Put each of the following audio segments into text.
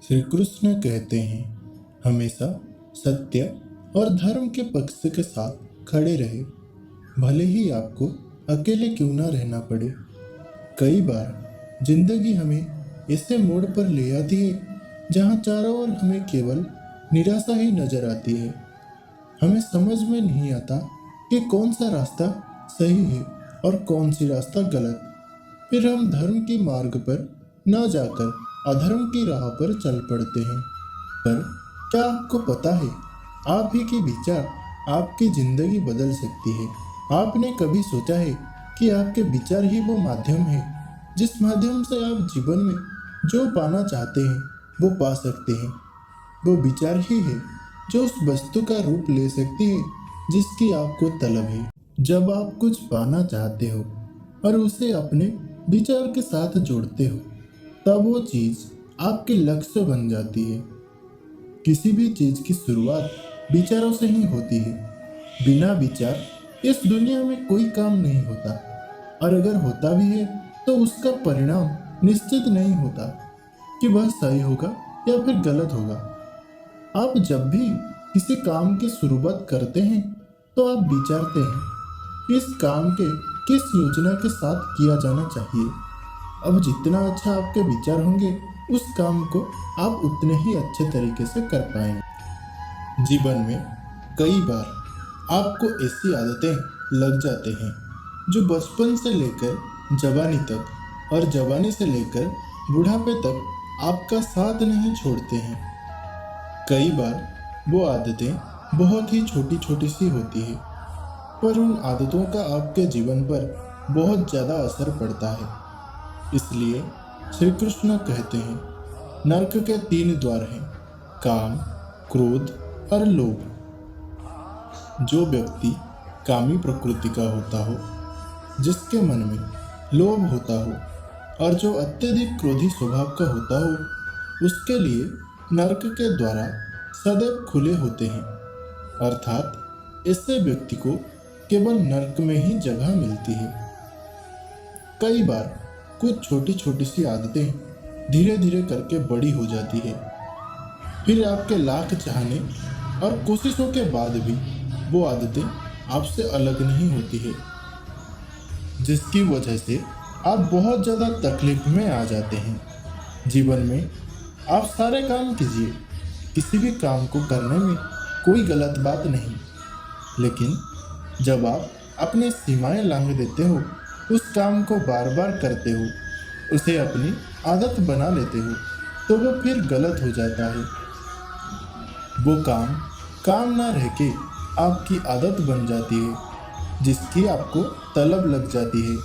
श्री कृष्ण कहते हैं, हमेशा सत्य और धर्म के पक्ष के साथ खड़े रहे, भले ही आपको अकेले क्यों ना रहना पड़े। कई बार जिंदगी हमें ऐसे मोड़ पर ले आती है जहां चारों ओर हमें केवल निराशा ही नजर आती है। हमें समझ में नहीं आता कि कौन सा रास्ता सही है और कौन सी रास्ता गलत। फिर हम धर्म के मार्ग पर न जाकर अधर्म की राह पर चल पड़ते हैं। पर क्या आपको पता है, आप ही के विचार आपकी जिंदगी बदल सकती है। आपने कभी सोचा है कि आपके विचार ही वो माध्यम है जिस माध्यम से आप जीवन में जो पाना चाहते हैं वो पा सकते हैं। वो विचार ही है जो उस वस्तु का रूप ले सकती है जिसकी आपको तलब है। जब आप कुछ पाना चाहते हो और उसे अपने विचार के साथ जोड़ते हो, तब वो चीज आपके लक्ष्य बन जाती है। किसी भी चीज की शुरुआत विचारों से ही होती है। बिना विचार इस दुनिया में कोई काम नहीं होता, और अगर होता भी है तो उसका परिणाम निश्चित नहीं होता कि वह सही होगा या फिर गलत होगा। आप जब भी किसी काम की शुरुआत करते हैं तो आप विचारते हैं कि इस काम के किस योजना के साथ किया जाना चाहिए। अब जितना अच्छा आपके विचार होंगे उस काम को आप उतने ही अच्छे तरीके से कर पाएंगे। जीवन में कई बार आपको ऐसी आदतें लग जाते हैं जो बचपन से लेकर जवानी तक और जवानी से लेकर बुढ़ापे तक आपका साथ नहीं छोड़ते हैं। कई बार वो आदतें बहुत ही छोटी छोटी सी होती है, पर उन आदतों का आपके जीवन पर बहुत ज़्यादा असर पड़ता है। इसलिए श्री कृष्ण कहते हैं, नरक के 3 द्वार हैं, काम, क्रोध और लोभ। जो व्यक्ति कामी प्रकृति का होता हो, जिसके मन में लोभ होता हो और जो अत्यधिक क्रोधी स्वभाव का होता हो, उसके लिए नरक के द्वार सदैव खुले होते हैं। अर्थात ऐसे व्यक्ति को केवल नरक में ही जगह मिलती है। कई बार कुछ छोटी छोटी सी आदतें धीरे धीरे करके बड़ी हो जाती है। फिर आपके लाख चाहने और कोशिशों के बाद भी वो आदतें आपसे अलग नहीं होती है, जिसकी वजह से आप बहुत ज़्यादा तकलीफ में आ जाते हैं। जीवन में आप सारे काम कीजिए, किसी भी काम को करने में कोई गलत बात नहीं, लेकिन जब आप अपनी सीमाएं लांघ देते हो, उस काम को बार बार करते हो, उसे अपनी आदत बना लेते हो, तो वो फिर गलत हो जाता है। वो काम काम ना रह के आपकी आदत बन जाती है, जिसकी आपको तलब लग जाती है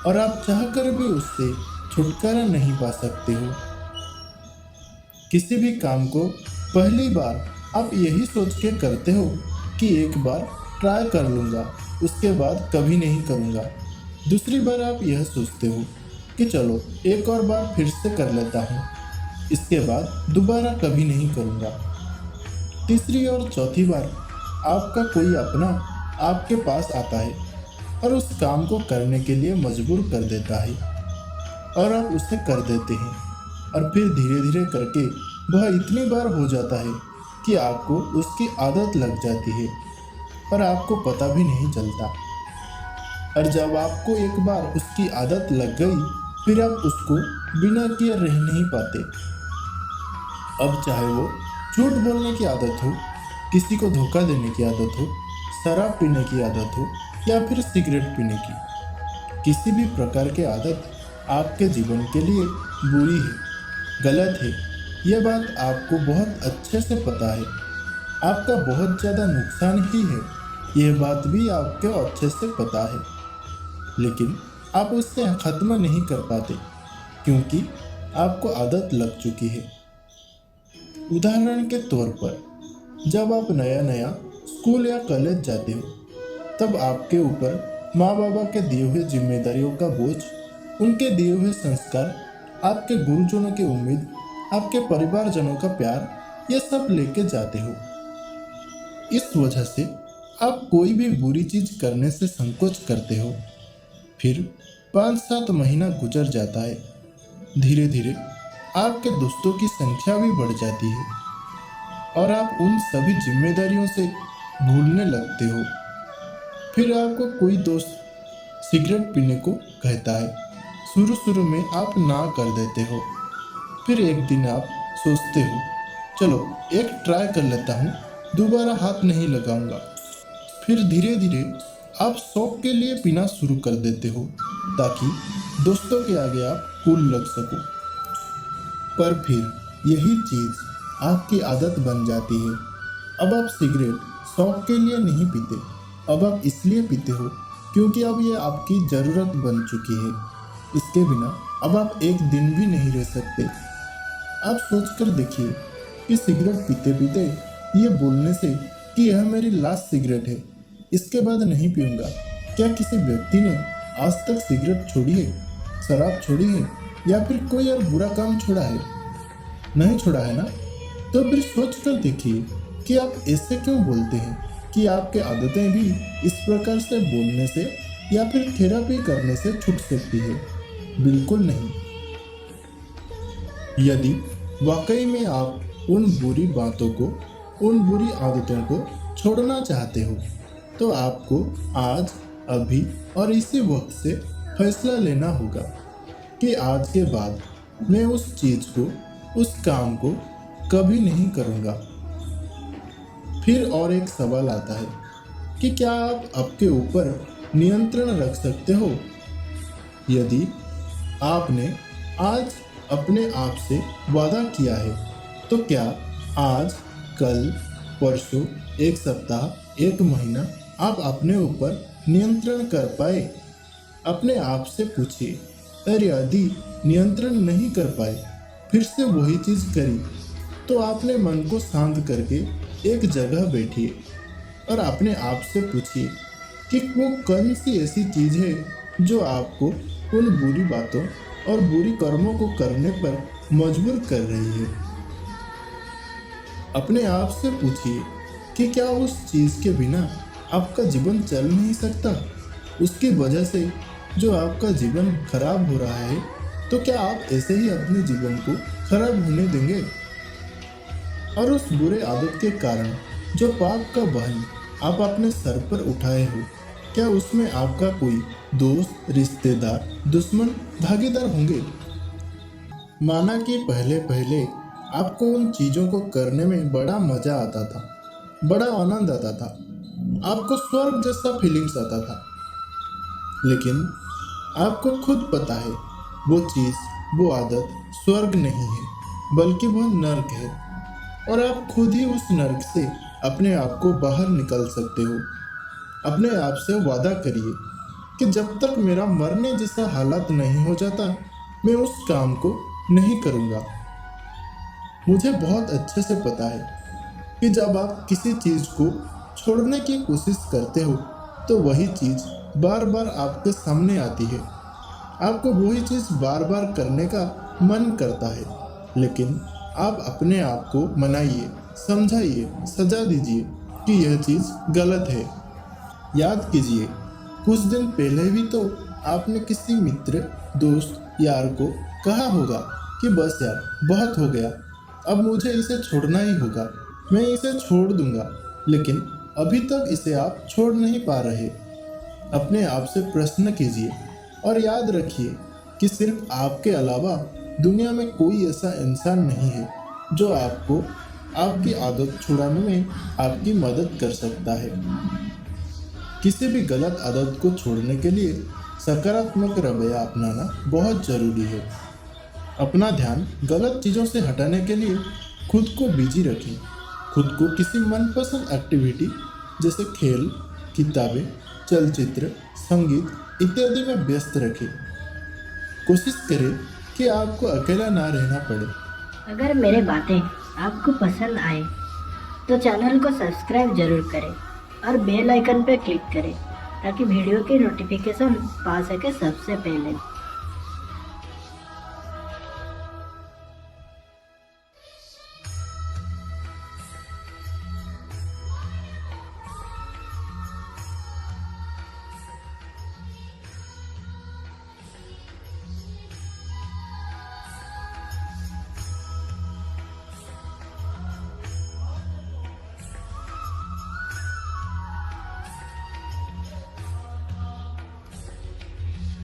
और आप चाहकर भी उससे छुटकारा नहीं पा सकते हो। किसी भी काम को पहली बार आप यही सोच के करते हो कि एक बार ट्राई कर लूँगा, उसके बाद कभी नहीं करूँगा। दूसरी बार आप यह सोचते हो कि चलो एक और बार फिर से कर लेता हूँ, इसके बाद दोबारा कभी नहीं करूँगा। तीसरी और चौथी बार आपका कोई अपना आपके पास आता है और उस काम को करने के लिए मजबूर कर देता है, और आप उसे कर देते हैं, और फिर धीरे धीरे करके वह इतनी बार हो जाता है कि आपको उसकी आदत लग जाती है और आपको पता भी नहीं चलता। और जब आपको एक बार उसकी आदत लग गई, फिर आप उसको बिना किए रह नहीं पाते। अब चाहे वो झूठ बोलने की आदत हो, किसी को धोखा देने की आदत हो, शराब पीने की आदत हो या फिर सिगरेट पीने की, किसी भी प्रकार की आदत आपके जीवन के लिए बुरी है, गलत है। यह बात आपको बहुत अच्छे से पता है। आपका बहुत ज़्यादा नुकसान ही है, यह बात भी आपको अच्छे से पता है, लेकिन आप उससे ख़त्म नहीं कर पाते क्योंकि आपको आदत लग चुकी है। उदाहरण के तौर पर, जब आप नया नया स्कूल या कॉलेज जाते हो, तब आपके ऊपर माँ बाप के दिए हुए जिम्मेदारियों का बोझ, उनके दिए हुए संस्कार, आपके गुरुजनों की उम्मीद, आपके परिवारजनों का प्यार, ये सब लेके जाते हो। इस वजह से आप कोई भी बुरी चीज़ करने से संकोच करते हो। फिर 5-7 महीना गुजर जाता है, धीरे धीरे आपके दोस्तों की संख्या भी बढ़ जाती है और आप उन सभी जिम्मेदारियों से भूलने लगते हो। फिर आपको कोई दोस्त सिगरेट पीने को कहता है। शुरू शुरू में आप ना कर देते हो, फिर एक दिन आप सोचते हो चलो एक ट्राई कर लेता हूँ, दोबारा हाथ नहीं लगाऊंगा। फिर धीरे धीरे आप शौक के लिए पीना शुरू कर देते हो ताकि दोस्तों के आगे आप कूल लग सको। पर फिर यही चीज़ आपकी आदत बन जाती है। अब आप सिगरेट शौक के लिए नहीं पीते, अब आप इसलिए पीते हो क्योंकि अब ये आपकी ज़रूरत बन चुकी है। इसके बिना अब आप एक दिन भी नहीं रह सकते। आप सोचकर देखिए कि सिगरेट पीते पीते ये बोलने से कि यह मेरी लास्ट सिगरेट है, इसके बाद नहीं पीऊँगा, क्या किसी व्यक्ति ने आज तक सिगरेट छोड़ी है, शराब छोड़ी है या फिर कोई और बुरा काम छोड़ा है? नहीं छोड़ा है ना? तो फिर सोच कर देखिए कि आप ऐसे क्यों बोलते हैं कि आपके आदतें भी इस प्रकार से बोलने से या फिर थेरेपी करने से छूट सकती है? बिल्कुल नहीं। यदि वाकई में आप उन बुरी बातों को, उन बुरी आदतों को छोड़ना चाहते हो तो आपको आज, अभी और इसी वक्त से फैसला लेना होगा कि आज के बाद मैं उस चीज़ को, उस काम को कभी नहीं करूँगा। फिर और एक सवाल आता है कि क्या आप आपके ऊपर नियंत्रण रख सकते हो? यदि आपने आज अपने आप से वादा किया है तो क्या आज, कल, परसों, एक सप्ताह, एक महीना आप अपने ऊपर नियंत्रण कर पाए? अपने आप से पूछिए। और यदि नियंत्रण नहीं कर पाए, फिर से वही चीज़ करी, तो आपने मन को शांत करके एक जगह बैठिए और अपने आप से पूछिए कि वो कौन सी ऐसी चीज़ है जो आपको उन बुरी बातों और बुरी कर्मों को करने पर मजबूर कर रही है। अपने आप से पूछिए कि क्या उस चीज़ के बिना आपका जीवन चल नहीं सकता? उसकी वजह से जो आपका जीवन खराब हो रहा है, तो क्या आप ऐसे ही अपने जीवन को खराब होने देंगे? और उस बुरे आदत के कारण जो पाप का वहन आप अपने सर पर उठाए हो, क्या उसमें आपका कोई दोस्त, रिश्तेदार, दुश्मन भागीदार होंगे? माना कि पहले पहले आपको उन चीज़ों को करने में बड़ा मज़ा आता था, बड़ा आनंद आता था, आपको स्वर्ग जैसा फीलिंग्स आता था। लेकिन आपको खुद पता है वो चीज़, वो आदत स्वर्ग नहीं है, बल्कि वह नर्क है। और आप खुद ही उस नर्क से अपने आप को बाहर निकाल सकते हो। अपने आप से वादा करिए कि जब तक मेरा मरने जैसा हालत नहीं हो जाता, मैं उस काम को नहीं करूँगा। मुझे बहुत अच्छे से पता है कि जब आप किसी चीज़ को छोड़ने की कोशिश करते हो तो वही चीज़ बार बार आपके सामने आती है। आपको वही चीज़ बार बार करने का मन करता है, लेकिन आप अपने आप को मनाइए, समझाइए, सजा दीजिए कि यह चीज़ गलत है। याद कीजिए, कुछ दिन पहले भी तो आपने किसी मित्र, दोस्त, यार को कहा होगा कि बस यार बहुत हो गया, अब मुझे इसे छोड़ना ही होगा, मैं इसे छोड़ दूंगा। लेकिन अभी तक इसे आप छोड़ नहीं पा रहे। अपने आप से प्रश्न कीजिए और याद रखिए कि सिर्फ आपके अलावा दुनिया में कोई ऐसा इंसान नहीं है जो आपको आपकी आदत छुड़ाने में आपकी मदद कर सकता है। किसी भी गलत आदत को छोड़ने के लिए सकारात्मक रवैया अपनाना बहुत ज़रूरी है। अपना ध्यान गलत चीज़ों से हटाने के लिए खुद को बिजी रखें। खुद को किसी मनपसंद एक्टिविटी जैसे खेल, किताबें, चलचित्र, संगीत इत्यादि में व्यस्त रखें। कोशिश करें कि आपको अकेला ना रहना पड़े। अगर मेरे बातें आपको पसंद आए तो चैनल को सब्सक्राइब जरूर करें और बेल आइकन पर क्लिक करें ताकि वीडियो की नोटिफिकेशन पा सके सबसे पहले।